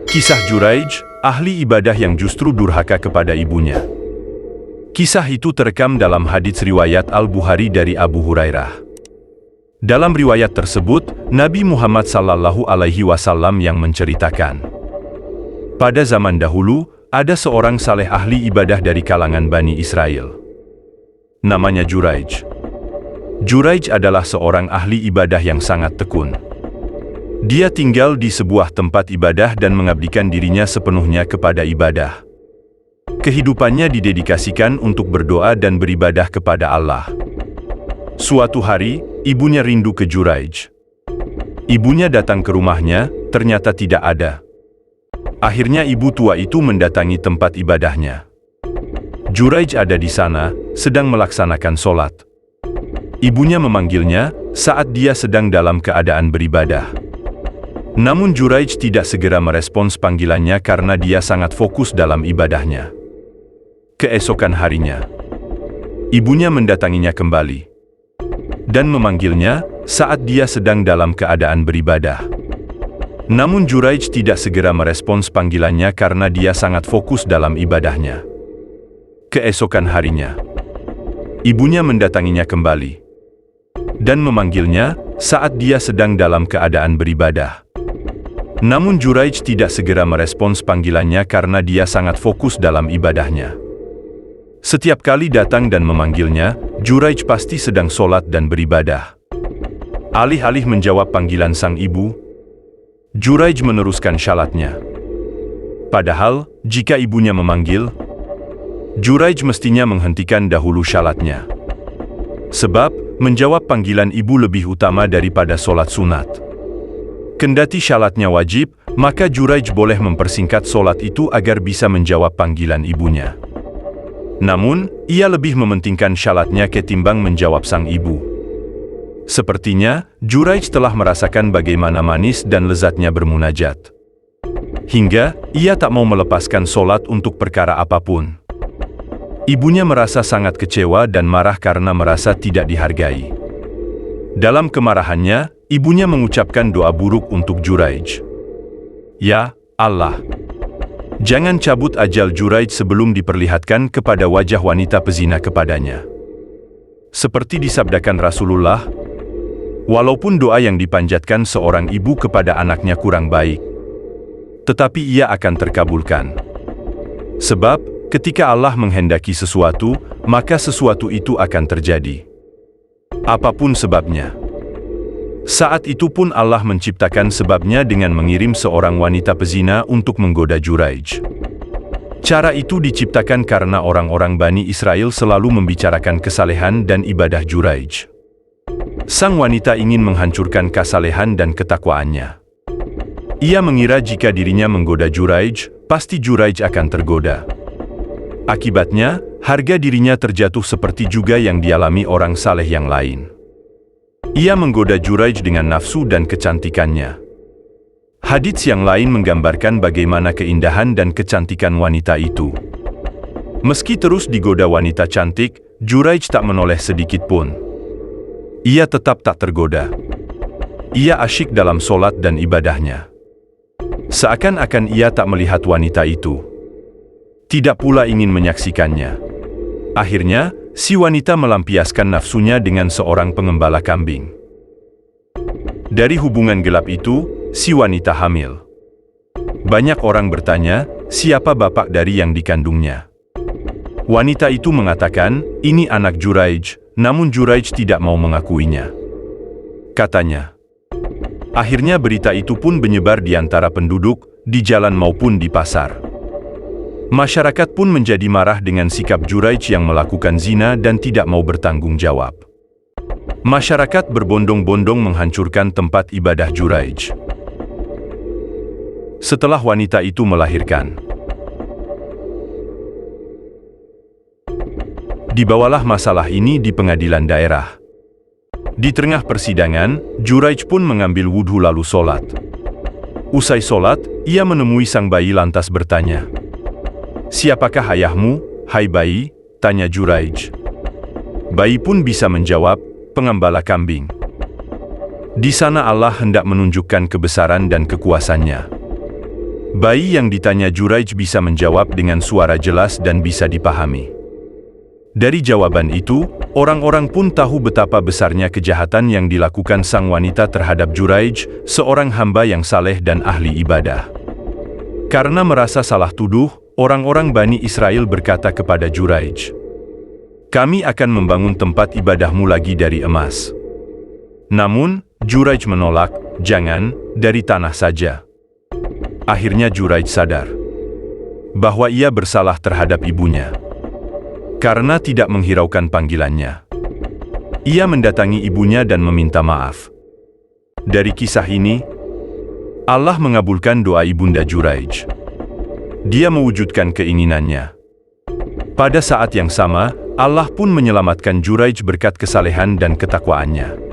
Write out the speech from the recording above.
Kisah Juraij, ahli ibadah yang justru durhaka kepada ibunya. Kisah itu terekam dalam hadits riwayat Al-Bukhari dari Abu Hurairah. Dalam riwayat tersebut, Nabi Muhammad SAW yang menceritakan, pada zaman dahulu, ada seorang saleh ahli ibadah dari kalangan Bani Israel. Namanya Juraij. Juraij adalah seorang ahli ibadah yang sangat tekun. Dia tinggal di sebuah tempat ibadah dan mengabdikan dirinya sepenuhnya kepada ibadah. Kehidupannya didedikasikan untuk berdoa dan beribadah kepada Allah. Suatu hari, ibunya rindu ke Juraij. Ibunya datang ke rumahnya, ternyata tidak ada. Akhirnya ibu tua itu mendatangi tempat ibadahnya. Juraij ada di sana, sedang melaksanakan sholat. Ibunya memanggilnya saat dia sedang dalam keadaan beribadah. Namun Juraij tidak segera merespons panggilannya karena dia sangat fokus dalam ibadahnya. Keesokan harinya, ibunya mendatanginya kembali dan memanggilnya saat dia sedang dalam keadaan beribadah. Namun Juraij tidak segera merespons panggilannya karena dia sangat fokus dalam ibadahnya. Keesokan harinya, ibunya mendatanginya kembali dan memanggilnya saat dia sedang dalam keadaan beribadah. Namun Juraij tidak segera merespons panggilannya karena dia sangat fokus dalam ibadahnya. Setiap kali datang dan memanggilnya, Juraij pasti sedang sholat dan beribadah. Alih-alih menjawab panggilan sang ibu, Juraij meneruskan syalatnya. Padahal, jika ibunya memanggil, Juraij mestinya menghentikan dahulu syalatnya. Sebab, menjawab panggilan ibu lebih utama daripada sholat sunat. Kendati syalatnya wajib, maka Juraij boleh mempersingkat sholat itu agar bisa menjawab panggilan ibunya. Namun, ia lebih mementingkan syalatnya ketimbang menjawab sang ibu. Sepertinya, Juraij telah merasakan bagaimana manis dan lezatnya bermunajat. Hingga, ia tak mau melepaskan sholat untuk perkara apapun. Ibunya merasa sangat kecewa dan marah karena merasa tidak dihargai. Dalam kemarahannya, ibunya mengucapkan doa buruk untuk Juraij. Ya Allah, jangan cabut ajal Juraij sebelum diperlihatkan kepada wajah wanita pezina kepadanya. Seperti disabdakan Rasulullah, walaupun doa yang dipanjatkan seorang ibu kepada anaknya kurang baik, tetapi ia akan terkabulkan. Sebab, ketika Allah menghendaki sesuatu, maka sesuatu itu akan terjadi. Apapun sebabnya. Saat itu pun Allah menciptakan sebabnya dengan mengirim seorang wanita pezina untuk menggoda Juraij. Cara itu diciptakan karena orang-orang Bani Israel selalu membicarakan kesalehan dan ibadah Juraij. Sang wanita ingin menghancurkan kesalehan dan ketakwaannya. Ia mengira jika dirinya menggoda Juraij, pasti Juraij akan tergoda. Akibatnya, harga dirinya terjatuh seperti juga yang dialami orang saleh yang lain. Ia menggoda Juraij dengan nafsu dan kecantikannya. Hadits yang lain menggambarkan bagaimana keindahan dan kecantikan wanita itu. Meski terus digoda wanita cantik, Juraij tak menoleh sedikit pun. Ia tetap tak tergoda. Ia asyik dalam sholat dan ibadahnya. Seakan-akan ia tak melihat wanita itu. Tidak pula ingin menyaksikannya. Akhirnya, si wanita melampiaskan nafsunya dengan seorang pengembala kambing. Dari hubungan gelap itu, si wanita hamil. Banyak orang bertanya, siapa bapak dari yang dikandungnya? Wanita itu mengatakan, ini anak Juraij, namun Juraij tidak mau mengakuinya. Katanya. Akhirnya berita itu pun menyebar di antara penduduk, di jalan maupun di pasar. Masyarakat pun menjadi marah dengan sikap Juraij yang melakukan zina dan tidak mau bertanggung jawab. Masyarakat berbondong-bondong menghancurkan tempat ibadah Juraij. Setelah wanita itu melahirkan, dibawalah masalah ini di pengadilan daerah. Di tengah persidangan, Juraij pun mengambil wudhu lalu sholat. Usai sholat, ia menemui sang bayi lantas bertanya, "Siapakah ayahmu, hai bayi?" tanya Juraij. Bayi pun bisa menjawab, "Pengembala kambing." Di sana Allah hendak menunjukkan kebesaran dan kekuasaannya. Bayi yang ditanya Juraij bisa menjawab dengan suara jelas dan bisa dipahami. Dari jawaban itu, orang-orang pun tahu betapa besarnya kejahatan yang dilakukan sang wanita terhadap Juraij, seorang hamba yang saleh dan ahli ibadah. Karena merasa salah tuduh, orang-orang Bani Israel berkata kepada Juraij, "Kami akan membangun tempat ibadahmu lagi dari emas." Namun, Juraij menolak, "Jangan, dari tanah saja." Akhirnya Juraij sadar bahwa ia bersalah terhadap ibunya. Karena tidak menghiraukan panggilannya, ia mendatangi ibunya dan meminta maaf. Dari kisah ini, Allah mengabulkan doa ibunda Juraij. Dia mewujudkan keinginannya. Pada saat yang sama, Allah pun menyelamatkan Juraij berkat kesalehan dan ketakwaannya.